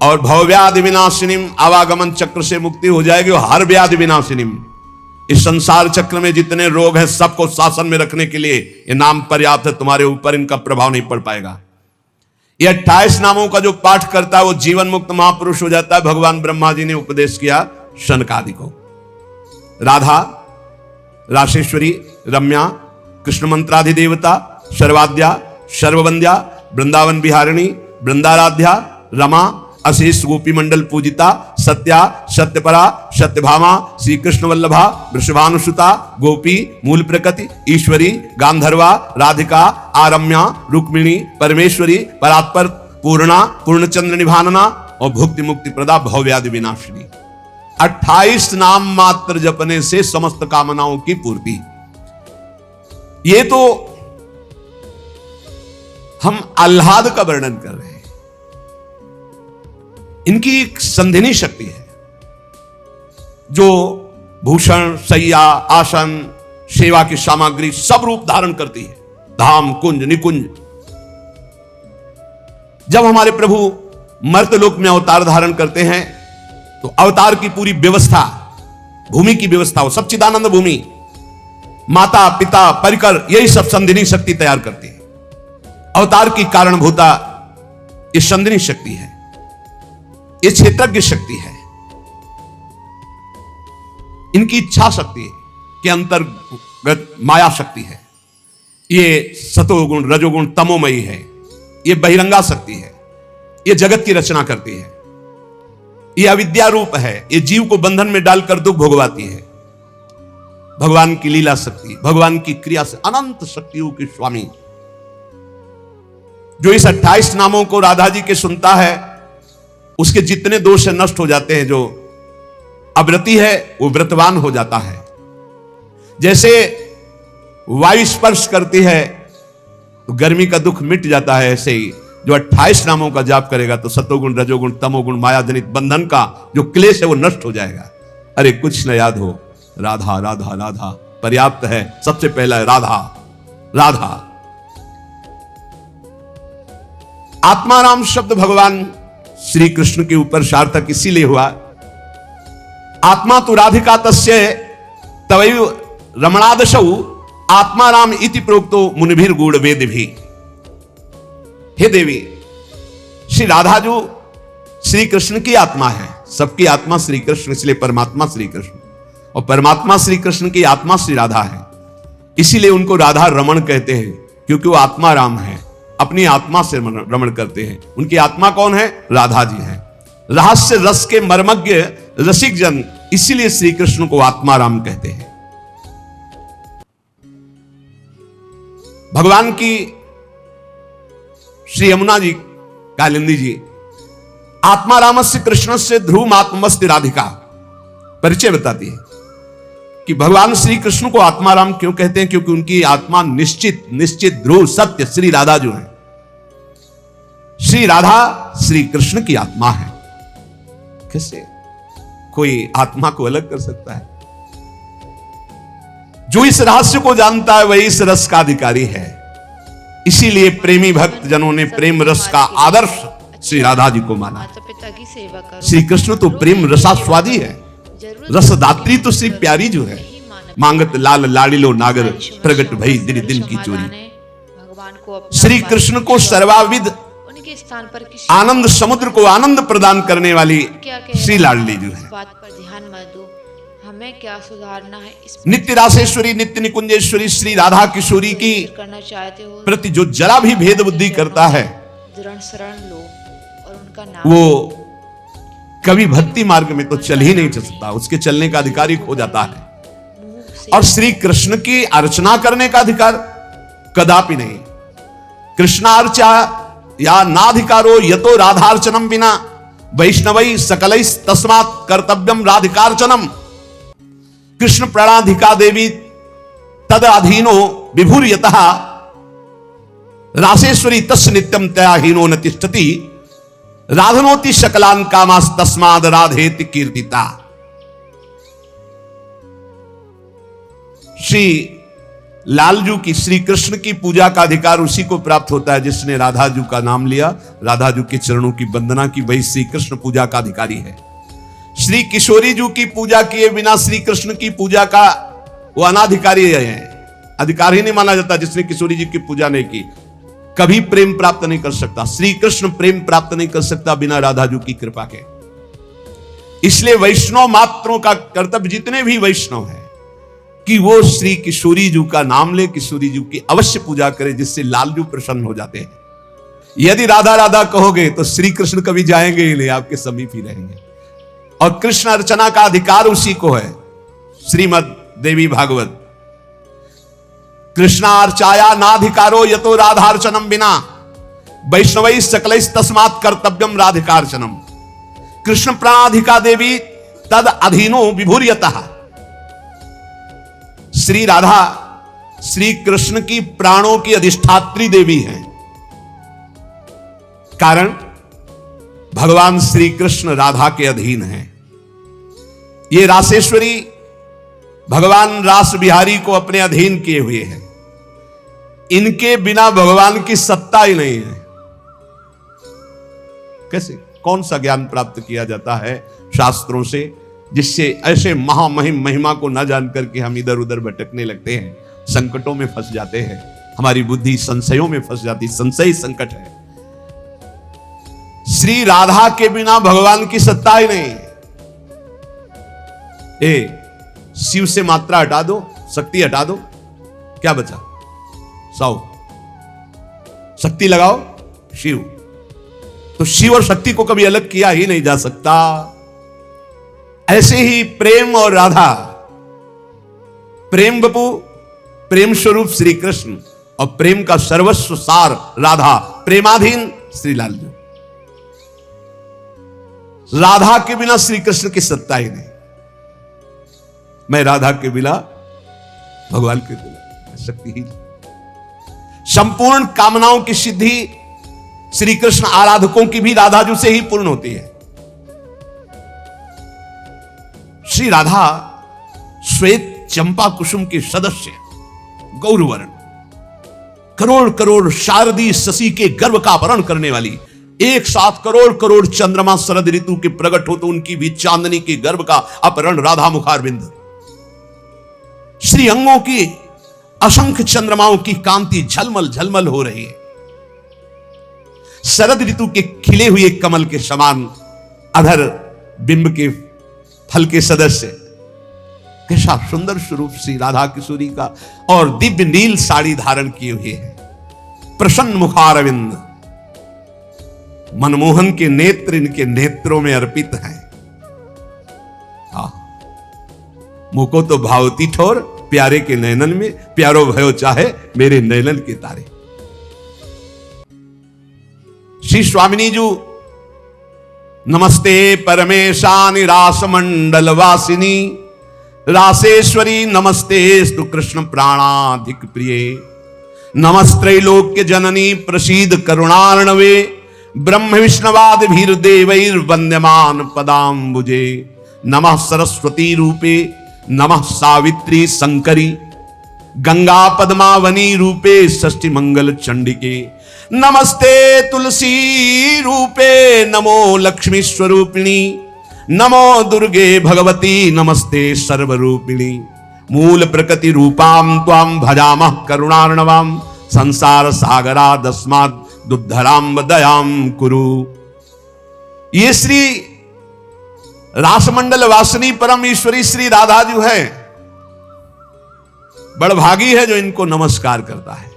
और भवव्याधि विनाशिनीम, आवागमन चक्र से मुक्ति हो जाएगी। और हर व्याधि विनाशिनीम, इस संसार चक्र में जितने रोग हैं सबको शासन में रखने के लिए ये नाम पर्याप्त है। तुम्हारे ऊपर इनका प्रभाव नहीं पड़ पाएगा। ये 28 नामों का जो पाठ करता है वो जीवन मुक्त महापुरुष हो जाता है। भगवान ब्रह्मा जी ने उपदेश किया शनकादि को। राधा, राशेश्वरी, रम्या, कृष्ण मंत्राधिदेवता, सर्वाद्या, सर्ववंद्या, वृंदावन बिहारिणी, वृंदाराध्या, रमा, अशेष गोपी मंडल पूजिता, सत्या, सत्यपरा, सत्यभामा, श्री कृष्ण वल्लभा, वृषभानुसुता, गोपी, मूल प्रकृति, ईश्वरी, गांधर्वा, राधिका, आरम्या, रुक्मिणी, परमेश्वरी, परात्पर, पूर्णा, पूर्णचंद्र निभानना और भुक्ति मुक्ति प्रदा भवव्याधि विनाशिनी। 28 नाम मात्र जपने से समस्त कामनाओं की पूर्ति। ये तो हम आह्लाद का वर्णन कर रहे हैं। इनकी एक संधिनी शक्ति है जो भूषण, शैया, आसन, सेवा की सामग्री सब रूप धारण करती है। धाम, कुंज, निकुंज। जब हमारे प्रभु मर्तलोक में अवतार धारण करते हैं तो अवतार की पूरी व्यवस्था, भूमि की व्यवस्था हो, सच्चिदानंद भूमि, माता पिता परिकर, यही सब संधिनी शक्ति तैयार करती है। अवतार की कारणभूता ये संधिनी शक्ति है, ये क्षेत्रज्ञ शक्ति है। इनकी इच्छा शक्ति के अंतर्गत माया शक्ति है। ये सतोगुण, रजोगुण, तमोमयी है। ये बहिरंगा शक्ति है। ये जगत की रचना करती है। ये अविद्या रूप है। ये जीव को बंधन में डालकर दुख भोगवाती है। भगवान की लीला शक्ति, भगवान की क्रिया से अनंत शक्तियों के स्वामी जो इस 28 नामों को राधा जी के सुनता है, उसके जितने दोष नष्ट हो जाते हैं। जो अव्रती है वो व्रतवान हो जाता है। जैसे वायु स्पर्श करती है तो गर्मी का दुख मिट जाता है, ऐसे ही जो 28 नामों का जाप करेगा तो सतोगुण, रजोगुण, तमोगुण, माया जनित बंधन का जो क्लेश है वो नष्ट हो जाएगा। अरे कुछ न याद हो, राधा राधा राधा पर्याप्त है। सबसे पहला है राधा राधा। आत्माराम शब्द भगवान श्री कृष्ण के ऊपर सार्थक इसीलिए हुआ, आत्मा तो राधिका तस्य तवैव रमणादशौ आत्माराम इति प्रोक्तो मुनिभिर गूढ़ वेद भी। हे देवी, श्री राधा जो श्री कृष्ण की आत्मा है, सबकी आत्मा श्री कृष्ण, इसलिए परमात्मा श्री कृष्ण, और परमात्मा श्री कृष्ण की आत्मा श्री राधा है। इसीलिए उनको राधा रमण कहते हैं, क्योंकि वो आत्मा राम है, अपनी आत्मा से रमण करते हैं। उनकी आत्मा कौन है? राधा जी है। रहस्य रस के मर्मज्ञ रसिक जन, इसीलिए श्री कृष्ण को आत्मा राम कहते हैं। भगवान की श्री यमुना जी कालिंदी जी आत्मा रामस्य कृष्ण से ध्रुव आत्मस्ति राधिका परिचय बताती है कि भगवान श्री कृष्ण को आत्मा राम क्यों कहते हैं, क्योंकि उनकी आत्मा निश्चित निश्चित ध्रुव सत्य श्री राधा जो है, श्री राधा श्री कृष्ण की आत्मा है। कैसे कोई आत्मा को अलग कर सकता है? जो इस रहस्य को जानता है वही इस रस का अधिकारी है। इसीलिए प्रेमी भक्त जनों ने प्रेम रस का आदर्श श्री राधा जी को माना। माता पिता की सेवा करो। श्री कृष्ण तो प्रेम रसास्वादी है, रसदात्री तो श्री प्यारी जो है। मांगत लाल लाड़िलो नागर प्रगट भई दिन दिन की चोरी। भगवान को अपना श्री कृष्ण को सर्वाविद उनके स्थान पर किसी आनंद समुद्र को आनंद प्रदान करने वाली क्या कह श्री लाडली जो इस है, बात पर ध्यान मत दो, हमें क्या सुधारना है इस नित्य रासेश्वरी नित्य निकुंजेश्वरी श्री राधा किशोरी की पर करना चाहते हो प्रति जो जरा भी भेद बुद्धि करता है, दृढ़ शरण लो और उनका नाम वो कभी भक्ति मार्ग में तो चल ही नहीं सकता, उसके चलने का अधिकार ही खो जाता है। मुंह से और श्री कृष्ण की अर्चना करने का अधिकार कदापि नहीं। कृष्णार्चा या नाधिकारो यतो राधार्चनम बिना वैष्णवई सकलै तस्मात् कर्तव्यम राधिकार्चनम। कृष्ण प्रणाधिका देवी तद अधीनो विभुर्यतः रासेश्वरी तस् नित्यम तयाहीनो न तिष्ठति राधनोति शकलान कामास तस्माद राधेति कीर्तिता। श्री लालजू की श्री कृष्ण की पूजा का अधिकार उसी को प्राप्त होता है जिसने राधाजू का नाम लिया, राधाजू के चरणों की वंदना की, वही श्री कृष्ण पूजा का अधिकारी है। श्री किशोरी जू की पूजा किए बिना श्री कृष्ण की पूजा का वो अनाधिकारी है, अधिकार ही नहीं माना जाता। जिसने किशोरी जी की पूजा नहीं की कभी प्रेम प्राप्त नहीं कर सकता। श्री कृष्ण प्रेम प्राप्त नहीं कर सकता बिना राधाजू की कृपा के। इसलिए वैष्णव मात्रों का कर्तव्य, जितने भी वैष्णव हैं, कि वो श्री किशोरी जू का नाम ले, किशोरी जू की अवश्य पूजा करे, जिससे लालजू प्रसन्न हो जाते हैं। यदि राधा राधा कहोगे तो श्री कृष्ण कभी जाएंगे ही नहीं, आपके समीप ही रहेंगे। और कृष्ण अर्चना का अधिकार उसी को है। श्रीमद देवी भागवत, कृष्णार्चाया नाधिकारो यतो राधार्चनम बिना वैष्णवै सकलै तस्मात् कर्तव्यम राधिकार्चनम। कृष्ण प्राणाधिका देवी तद अधीनो विभुर्यतः। श्री राधा श्री कृष्ण की प्राणों की अधिष्ठात्री देवी हैं। कारण भगवान श्री कृष्ण राधा के अधीन हैं। ये रासेश्वरी भगवान रास बिहारी को अपने अधीन किए हुए हैं। इनके बिना भगवान की सत्ता ही नहीं है। कैसे, कौन सा ज्ञान प्राप्त किया जाता है शास्त्रों से, जिससे ऐसे महामहिम महिमा को न जानकर के हम इधर उधर भटकने लगते हैं, संकटों में फंस जाते हैं, हमारी बुद्धि संशयों में फंस जाती। संशय संकट है। श्री राधा के बिना भगवान की सत्ता ही नहीं। शिव से मात्रा हटा दो, शक्ति हटा दो, क्या बचा? 100 शक्ति लगाओ शिव। तो शिव और शक्ति को कभी अलग किया ही नहीं जा सकता। ऐसे ही प्रेम और राधा, प्रेम बपू, प्रेम स्वरूप श्री कृष्ण और प्रेम का सर्वस्व सार राधा, प्रेमाधीन श्री लालजू। राधा के बिना श्री कृष्ण की सत्ता ही नहीं। मैं राधा के बिना भगवान के बिना शक्ति ही। संपूर्ण कामनाओं की सिद्धि श्री कृष्ण आराधकों की भी राधाजू से ही पूर्ण होती है। श्री राधा श्वेत चंपा कुसुम के सदस्य, गौरवर्ण, करोड़ करोड़ शारदी शशि के गर्भ का अपहरण करने वाली, एक साथ करोड़ करोड़ चंद्रमा शरद ऋतु के प्रकट हो तो उनकी भी चांदनी के गर्भ का अपहरण राधा मुखारविंद। श्री अंगों की असंख्य चंद्रमाओं की कांति झलमल झलमल हो रही है। शरद ऋतु के खिले हुए कमल के समान अधर बिंब के फल के सदस्य, कैसा सुंदर स्वरूप श्री राधा किशोरी का। और दिव्य नील साड़ी धारण किए हुए है, प्रसन्न मुखारविंद, मनमोहन के नेत्र इनके नेत्रों में अर्पित हैं। मुको तो भावती ठोर, प्यारे के नयनन में प्यारो भयो चाहे मेरे नयनन के तारे। श्री स्वामिनी जू, नमस्ते परमेशानि रास मंडल वासिनी रासेश्वरी, नमस्ते स्तु कृष्ण प्राणाधिक प्रिय, नमस्त्रैलोक्य जननी प्रसीद करुणार्णवे, ब्रह्म विष्णवाद भीर देवैर वंद्यमान पदाम्बुजे, नमः सरस्वती रूपे नमः सावित्री शंकरी, गंगा पद्मावनी रूपे षष्ठी मंगल चंडिके, नमस्ते तुलसी रूपे नमो लक्ष्मी स्वरूपिणी, नमो दुर्गे भगवती नमस्ते सर्वरूपिणी, मूल प्रकृति रूपाम त्वाम भजामः करुणार्णवाम, संसार सागरा दस्माद दुद्धराम दयाम कुरु। ये श्री रासमंडल वासिनी परम ईश्वरी श्री राधा जो है, बड़भागी है जो इनको नमस्कार करता है।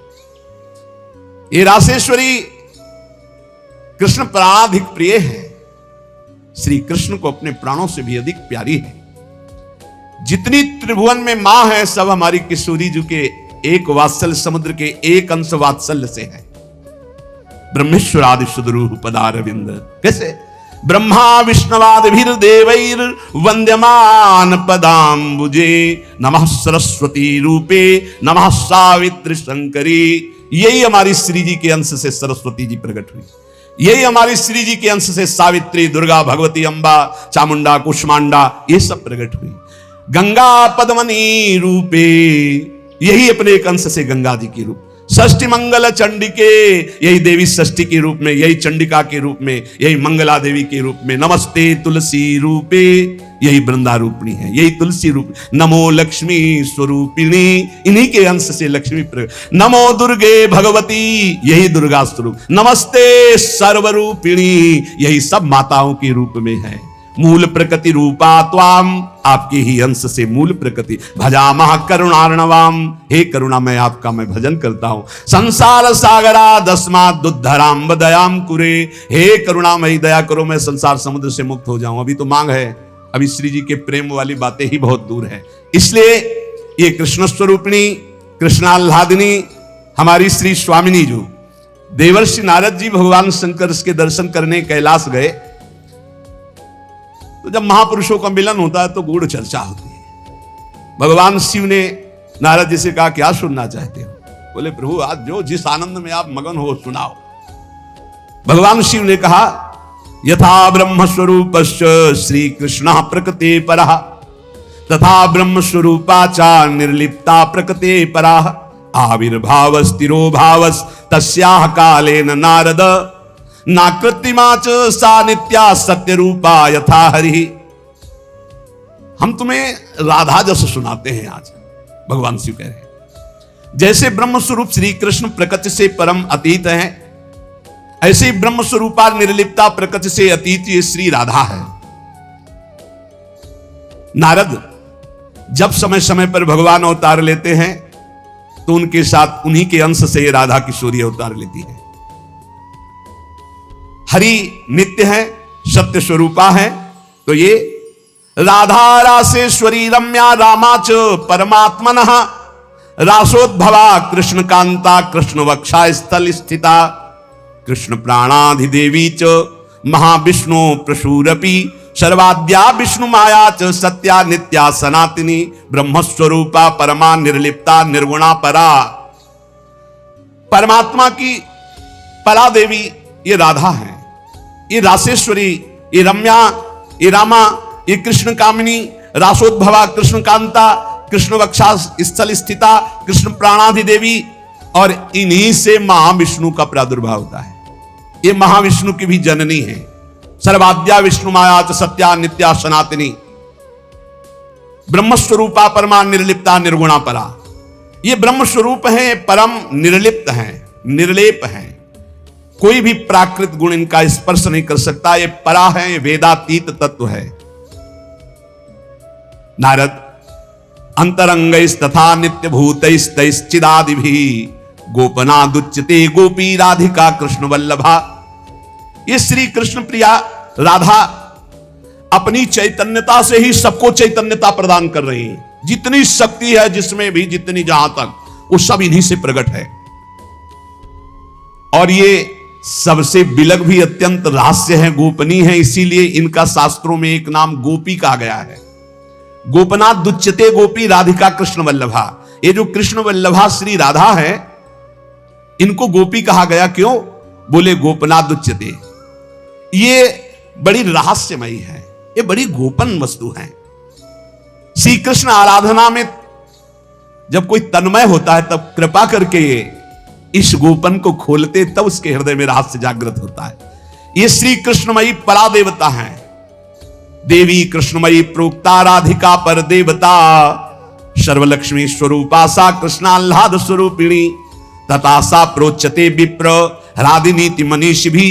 ये रासेश्वरी कृष्ण प्राणाधिक प्रिय है, श्री कृष्ण को अपने प्राणों से भी अधिक प्यारी है। जितनी त्रिभुवन में मां है सब हमारी किशोरी जी के एक वात्सल्य समुद्र के एक अंश वात्सल्य से है। ब्रह्मेश्वरादि सुदरूह पदारविंद, कैसे ब्रह्मा विष्णवादिभिर देवैर वंद्यमान पदाम्बुजे नमः सरस्वती रूपे नमः सावित्री शंकरी। यही हमारी श्री जी के अंश से सरस्वती जी प्रकट हुई, यही हमारी श्री जी के अंश से सावित्री, दुर्गा, भगवती, अंबा, चामुंडा, कुष्मांडा ये सब प्रकट हुई। गंगा पद्मनी रूपे, यही अपने एक अंश से गंगा जी की रूप। षष्ठी मंगल चंडिके, यही देवी षष्ठी के रूप में, यही चंडिका के रूप में, यही मंगला देवी के रूप में। नमस्ते तुलसी रूपे, यही वृंदा रूपिणी है, यही तुलसी रूप। नमो लक्ष्मी स्वरूपिणी, इन्हीं के अंश से लक्ष्मी प्रकट। नमो दुर्गे भगवती, यही दुर्गा स्वरूप। नमस्ते सर्वरूपिणी, यही सब माताओं के रूप में है। मूल प्रकृति रूपा त्वाम, आपके ही अंश से मूल प्रकृति। भजामः करुणार्णवाम, हे करुणा मैं आपका मैं भजन करता हूं। संसार सागरा दस्माद दुद्धराम दयाम कुरे, हे करुणामयी दया करो मैं संसार समुद्र से मुक्त हो जाऊं। अभी तो मांग है, अभी श्री जी के प्रेम वाली बातें ही बहुत दूर है। इसलिए ये कृष्ण स्वरूपिणी कृष्णाल्हादिनी हमारी श्री स्वामिनी जो देवर्षि नारद जी भगवान शंकर के दर्शन करने कैलाश गए, तो जब महापुरुषों का मिलन होता है तो गूढ़ चर्चा होती है। भगवान शिव ने नारद जी से कहा क्या सुनना चाहते हो? बोले प्रभु आज जो जिस आनंद में आप मगन हो सुनाओ। भगवान शिव ने कहा यथा ब्रह्म स्वरूपस्य श्री कृष्ण प्रकृते परः तथा ब्रह्म स्वरूपाचा निर्लिप्ता प्रकृते परः आविर्भाव स्थिरो भावस् तस्याः कालेन नारद नाकृतिमाच सा नित्या सत्य रूपा यथा हरि। हम तुम्हें राधा जस सुनाते हैं आज। भगवान शिव कह रहे हैं जैसे ब्रह्म स्वरूप श्री कृष्ण प्रकृति से परम अतीत हैं, ऐसे ब्रह्म स्वरूपा निर्लिप्ता प्रकृति से अतीत ये श्री राधा है। नारद जब समय समय पर भगवान अवतार लेते हैं तो उनके साथ उन्हीं के अंश से ये राधा किशोरी अवतार लेती है। हरि नित्य है, सत्य स्वरूपा है, तो ये राधा रासेश्वरी रम्या रामाच परमात्मनः रासोद्भवा कृष्ण कांता कृष्ण वक्षा स्थल स्थिता कृष्ण प्राणाधिदेवी च महाविष्णु प्रसूरपि सर्वाद्या विष्णु माया च सत्या नित्या सनातनी ब्रह्मस्वरूपा परमा निर्लिप्ता निर्गुणा परा। परमात्मा की परा देवी ये राधा है, ये रासेश्वरी, ये रम्या, ये रामा, ये कृष्ण कामिनी, रासोद्भवा कृष्ण कांता कृष्ण वक्षा स्थल स्थिता कृष्ण प्राणाधिदेवी, और इन्हीं से महाविष्णु का प्रादुर्भाव होता है। ये महाविष्णु की भी जननी है। सर्वाद्या विष्णु माया च सत्या नित्या सनातनी ब्रह्मस्वरूपा परमा निर्लिप्ता निर्गुणा परा। ये ब्रह्म स्वरूप है, परम निर्लिप्त है, निर्लेप है, कोई भी प्राकृत गुण इनका स्पर्श नहीं कर सकता। ये परा है, ये वेदातीत तत्व है। नारद अंतरंगैस्तथा नित्य भूतैस्तैश्चिदादिभिः गोपनादुच्यते गोपी राधिका कृष्ण वल्लभा। ये श्री कृष्ण प्रिया राधा अपनी चैतन्यता से ही सबको चैतन्यता प्रदान कर रही है। जितनी शक्ति है जिसमें भी, जितनी जहां तक, वो सब इन्हीं से प्रकट है। और ये सबसे विलग भी अत्यंत रहस्य है, गोपनीय है, इसीलिए इनका शास्त्रों में एक नाम गोपी कहा गया है। गोपनाथ दुच्यते गोपी राधिका कृष्ण वल्लभा। ये जो कृष्ण वल्लभा श्री राधा है, इनको गोपी कहा गया क्यों? बोले गोपनाथ दुच्यते, ये बड़ी रहस्यमयी है, ये बड़ी गोपन वस्तु है। श्री कृष्ण आराधना में जब कोई तन्मय होता है तब कृपा करके इस गोपन को खोलते, तब उसके हृदय में रहस्य जागृत होता है। ये श्री कृष्णमयी परा देवता है। देवी कृष्णमयी प्रोक्ता राधिका पर देवता सर्वलक्ष्मी स्वरूपा सा कृष्णाल्हाद स्वरूपिणी ततासा प्रोच्यते विप्र ह्रादिनीति मनीषि भी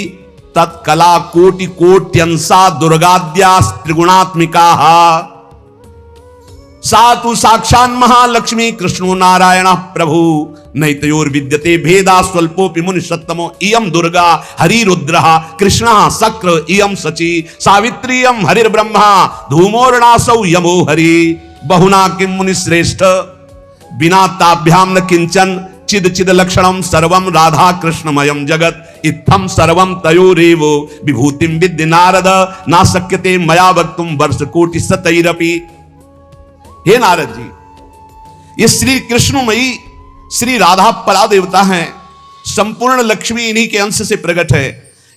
तत्कला कोटि कोट्यंसा दुर्गाद्या त्रिगुणात्मिका सातु साक्षान महालक्ष्मी कृष्णो नारायण प्रभु नैतयोर विद्यते भेदा स्वल्पोपि मुनि सत्तमो इयम दुर्गा हरिरुद्रः कृष्णः शक्र इयम सची सावित्री इयम हरिर्ब्रह्मा धूमोर्णासौ यमो हरि बहुना किम मुनि श्रेष्ठ बिना ताभ्याम न किंचन चिद चिद लक्षणम सर्वम राधा कृष्णमयम जगत इत्थम सर्वम तयोरेव विभूतिम विद्य नारद ना शक्यते मया वक्तुम वर्ष कोटि सतैरपि। हे नारद जी, ये श्री कृष्णमयी श्री राधा परा देवता हैं, संपूर्ण लक्ष्मी इन्हीं के अंश से प्रकट है।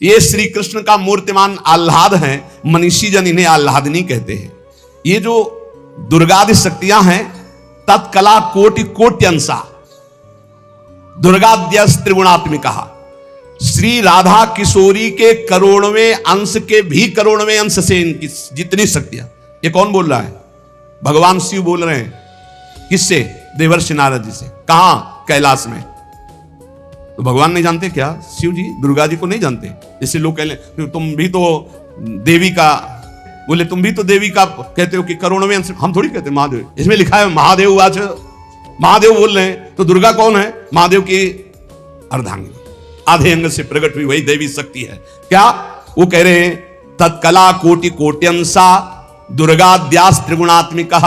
ये श्री कृष्ण का मूर्तिमान आह्लाद हैं, मनीषी जन इन्हें आह्लादनी कहते हैं। ये जो दुर्गादि शक्तियां हैं तत्कला कोटि कोट्यंसा दुर्गाद्य त्रिगुणात्मिका, श्री राधा किशोरी के करोड़वें अंश के भी करोड़वें अंश से इनकी जितनी शक्तियां। ये कौन बोल रहा है? भगवान शिव बोल रहे हैं। किससे? देवर्षि नारद जी से। कहां? कैलाश में। तो भगवान नहीं जानते क्या? शिव जी दुर्गा जी को नहीं जानते? जैसे लोग कह ले तुम भी तो देवी का, बोले तुम भी तो देवी का कहते हो कि करोड़वें अंश। हम थोड़ी कहते महादेव, इसमें लिखा है महादेव आज, महादेव बोल रहे हैं। तो दुर्गा कौन है? महादेव की अर्धांगिनी, आधे अंग से प्रकट हुई वही देवी शक्ति है। क्या वो कह रहे हैं? तत्कला कोटि कोट्यंसा दुर्गाद्यास त्रिगुणात्मिका,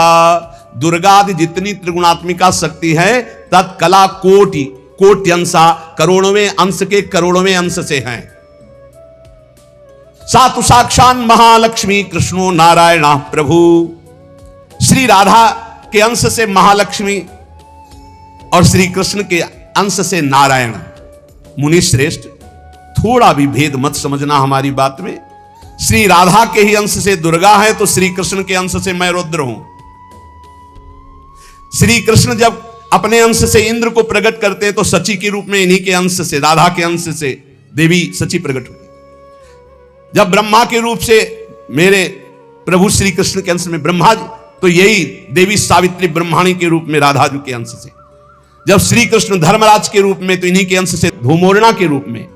दुर्गादि जितनी त्रिगुणात्मिका शक्ति है तत्कला कोटि कोट्यंसा करोड़वें अंश के करोड़वें अंश से हैं। सातु साक्षान महालक्ष्मी कृष्णो नारायण प्रभु, श्री राधा के अंश से महालक्ष्मी और श्री कृष्ण के अंश से नारायण। मुनि श्रेष्ठ, थोड़ा भी भेद मत समझना हमारी बात में। श्री राधा के ही अंश से दुर्गा है तो श्री कृष्ण के अंश से मैं रुद्र हूं। श्री कृष्ण जब अपने अंश से इंद्र को प्रकट करते हैं तो सची के रूप में इन्हीं के अंश से, राधा के अंश से देवी सची प्रकट हुई। जब ब्रह्मा के रूप से मेरे प्रभु श्री कृष्ण के अंश में ब्रह्मा जी, तो यही देवी सावित्री ब्रह्माणी के रूप में राधा जी के अंश से। जब श्री कृष्ण धर्मराज के रूप में तो इन्हीं के अंश से धूमोरणा के रूप में।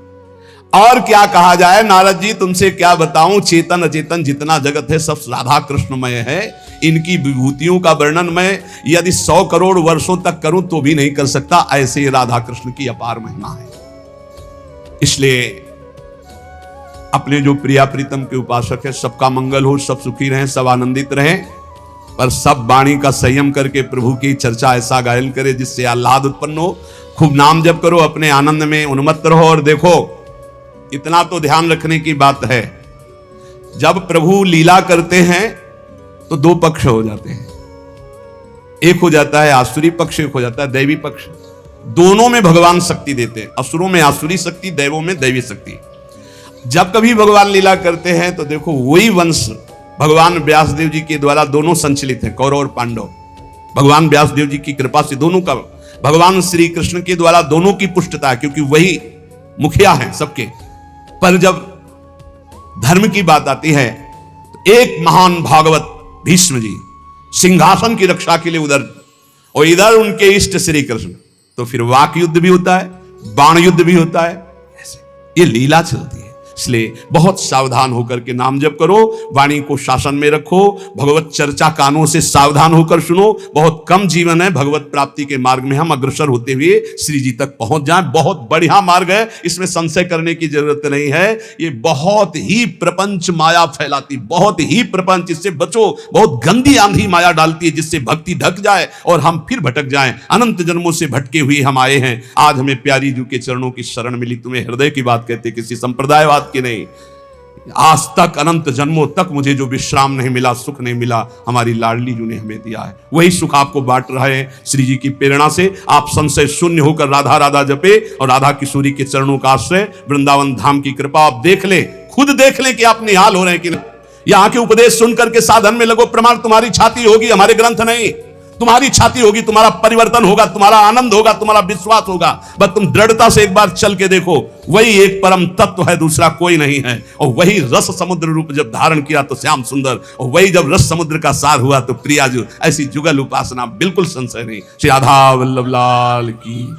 और क्या कहा जाए नारद जी, तुमसे क्या बताऊं, चेतन अचेतन जितना जगत है सब राधा कृष्णमय है। इनकी विभूतियों का वर्णन मैं यदि 100 करोड़ वर्षों तक करूं तो भी नहीं कर सकता, ऐसे राधा कृष्ण की अपार महिमा है। इसलिए अपने जो प्रिया प्रीतम के उपासक है, सबका मंगल हो, सब सुखी रहें, सब आनंदित रहें, पर सब वाणी का संयम करके प्रभु की चर्चा ऐसा गायन करे जिससे आह्लाद उत्पन्न हो। खूब नाम जप करो, अपने आनंद में उन्मत्त रहो। और देखो, इतना तो ध्यान रखने की बात है, जब प्रभु लीला करते हैं तो दो पक्ष हो जाते हैं। एक हो जाता है आसुरी पक्ष, एक हो जाता है दैवी पक्ष। दोनों में भगवान शक्ति देते हैं, असुरों में आसुरी शक्ति, दैवों में दैवी शक्ति। जब कभी भगवान लीला करते हैं तो देखो वही वंश भगवान व्यासदेव जी के द्वारा दोनों संचलित हैं, कौरव और पांडव। भगवान व्यासदेव जी की कृपा से दोनों का, भगवान श्री कृष्ण के द्वारा दोनों की पुष्टता है, क्योंकि वही मुखिया हैं सबके। पर जब धर्म की बात आती है तो एक महान भागवत भीष्म जी सिंहासन की रक्षा के लिए उधर, और इधर उनके इष्ट श्री कृष्ण। तो फिर वाक युद्ध भी होता है, बाण युद्ध भी होता है, ऐसे ये लीला चलती है। इसलिए बहुत सावधान होकर के नाम जप करो, वाणी को शासन में रखो, भगवत चर्चा कानों से सावधान होकर सुनो। बहुत कम जीवन है, भगवत प्राप्ति के मार्ग में हम अग्रसर होते हुए श्री जी तक पहुंच जाएं। बहुत बढ़िया मार्ग है, इसमें संशय करने की जरूरत नहीं है। ये बहुत ही प्रपंच माया फैलाती, बहुत ही प्रपंच, इससे बचो। बहुत गंदी आंधी माया डालती है जिससे भक्ति ढक जाए और हम फिर भटक जाएं। अनंत जन्मों से भटके हुए हम आए हैं, आज हमें प्यारी जी के चरणों की शरण मिली। तुम्हें हृदय की बात कहते, किसी संप्रदायवाद की नहीं। आज तक अनंत जन्मों तक मुझे जो विश्राम नहीं मिला, सुख नहीं मिला, हमारी लाडली जी ने हमें दिया है। वही सुख आपको बांट रहे हैं। श्री जी की प्रेरणा से आप संशय शून्य होकर राधा राधा जपे और राधा किशोरी के चरणों का आश्रय, वृंदावन धाम की कृपा आप देख ले, खुद देख ले कि आप निहाल हो रहे हैं कि नहीं। यहाँ के उपदेश सुनकर के साधन में लगो, प्रमाण तुम्हारी छाती होगी, हमारे ग्रंथ नहीं। तुम्हारी छाती होगी, तुम्हारा परिवर्तन होगा, तुम्हारा आनंद होगा, तुम्हारा विश्वास होगा। बस तुम दृढ़ता से एक बार चल के देखो, वही एक परम तत्व है, दूसरा कोई नहीं है। और वही रस समुद्र रूप जब धारण किया तो श्याम सुंदर, और वही जब रस समुद्र का सार हुआ तो प्रिया जो। ऐसी जुगल उपासना बिल्कुल संशय नहीं। श्री राधा वल्लभ लाल की।